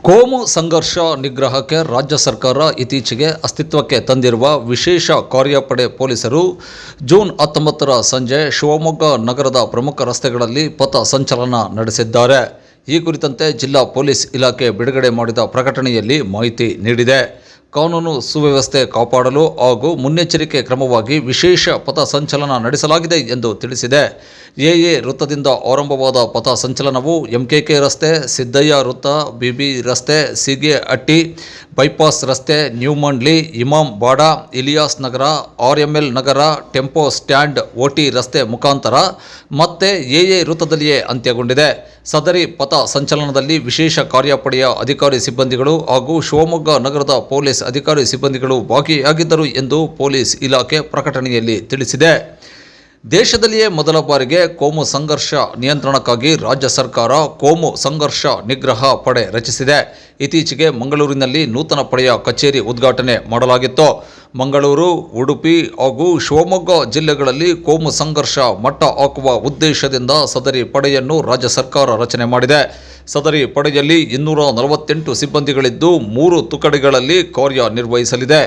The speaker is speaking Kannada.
ಕೋಮು ಸಂಘರ್ಷ ನಿಗ್ರಹಕ್ಕೆ ರಾಜ್ಯ ಸರ್ಕಾರ ಇತ್ತೀಚೆಗೆ ಅಸ್ತಿತ್ವಕ್ಕೆ ತಂದಿರುವ ವಿಶೇಷ ಕಾರ್ಯಪಡೆ ಪೊಲೀಸರು ಜೂನ್ 19ರ ಸಂಜೆ ಶಿವಮೊಗ್ಗ ನಗರದ ಪ್ರಮುಖ ರಸ್ತೆಗಳಲ್ಲಿ ಪಥ ಸಂಚಲನ ನಡೆಸಿದ್ದಾರೆ. ಈ ಕುರಿತಂತೆ ಜಿಲ್ಲಾ ಪೊಲೀಸ್ ಇಲಾಖೆ ಬಿಡುಗಡೆ ಮಾಡಿದ ಪ್ರಕಟಣೆಯಲ್ಲಿ ಮಾಹಿತಿ ನೀಡಿದೆ. ಕಾನೂನು ಸುವ್ಯವಸ್ಥೆ ಕಾಪಾಡಲು ಹಾಗೂ ಮುನ್ನೆಚ್ಚರಿಕೆ ಕ್ರಮವಾಗಿ ವಿಶೇಷ ಪಥ ಸಂಚಲನ ನಡೆಸಲಾಗಿದೆ ಎಂದು ತಿಳಿಸಿದೆ. ಎಎ ವೃತ್ತದಿಂದ ಆರಂಭವಾದ ಪಥ ಸಂಚಲನವು ಎಂಕೆಕೆ ರಸ್ತೆ, ಸಿದ್ದಯ್ಯ ವೃತ್ತ, ಬಿಬಿ ರಸ್ತೆ, ಸೀಗೆಹಟ್ಟಿ ಬೈಪಾಸ್ ರಸ್ತೆ, ನ್ಯೂ ಮಂಡ್ಲಿ, ಇಮಾಂ ಬಾಡ, ಇಲಿಯಾಸ್ ನಗರ, ಆರ್ಎಂಎಲ್ ನಗರ, ಟೆಂಪೋ ಸ್ಟ್ಯಾಂಡ್, ಓಟಿ ರಸ್ತೆ ಮುಖಾಂತರ ಮತ್ತೆ ಎಎ ವೃತ್ತದಲ್ಲಿಯೇ ಅಂತ್ಯಗೊಂಡಿದೆ. ಸದರಿ ಪಥ ಸಂಚಲನದಲ್ಲಿ ವಿಶೇಷ ಕಾರ್ಯಪಡೆಯ ಅಧಿಕಾರಿ ಸಿಬ್ಬಂದಿಗಳು ಹಾಗೂ ಶಿವಮೊಗ್ಗ ನಗರದ ಪೊಲೀಸ್ ಅಧಿಕಾರಿ ಸಿಬ್ಬಂದಿಗಳು ಭಾಗಿಯಾಗಿದ್ದರು ಎಂದು ಪೊಲೀಸ್ ಇಲಾಖೆ ಪ್ರಕಟಣೆಯಲ್ಲಿ ತಿಳಿಸಿದೆ. ದೇಶದಲ್ಲಿಯೇ ಮೊದಲ ಬಾರಿಗೆ ಕೋಮು ಸಂಘರ್ಷ ನಿಯಂತ್ರಣಕ್ಕಾಗಿ ರಾಜ್ಯ ಸರ್ಕಾರ ಕೋಮು ಸಂಘರ್ಷ ನಿಗ್ರಹ ಪಡೆ ರಚಿಸಿದೆ. ಇತ್ತೀಚೆಗೆ ಮಂಗಳೂರಿನಲ್ಲಿ ನೂತನ ಪಡೆಯ ಕಚೇರಿ ಉದ್ಘಾಟನೆ ಮಾಡಲಾಗಿತ್ತು. ಮಂಗಳೂರು, ಉಡುಪಿ ಹಾಗೂ ಶಿವಮೊಗ್ಗ ಜಿಲ್ಲೆಗಳಲ್ಲಿ ಕೋಮು ಸಂಘರ್ಷ ಮಟ್ಟ ಹಾಕುವ ಉದ್ದೇಶದಿಂದ ಸದರಿ ಪಡೆಯನ್ನು ರಾಜ್ಯ ಸರ್ಕಾರ ರಚನೆ ಮಾಡಿದೆ. ಸದರಿ ಪಡೆಯಲ್ಲಿ 248 ಸಿಬ್ಬಂದಿಗಳಿದ್ದು 3 ತುಕಡಿಗಳಲ್ಲಿ ಕಾರ್ಯನಿರ್ವಹಿಸಲಿದೆ.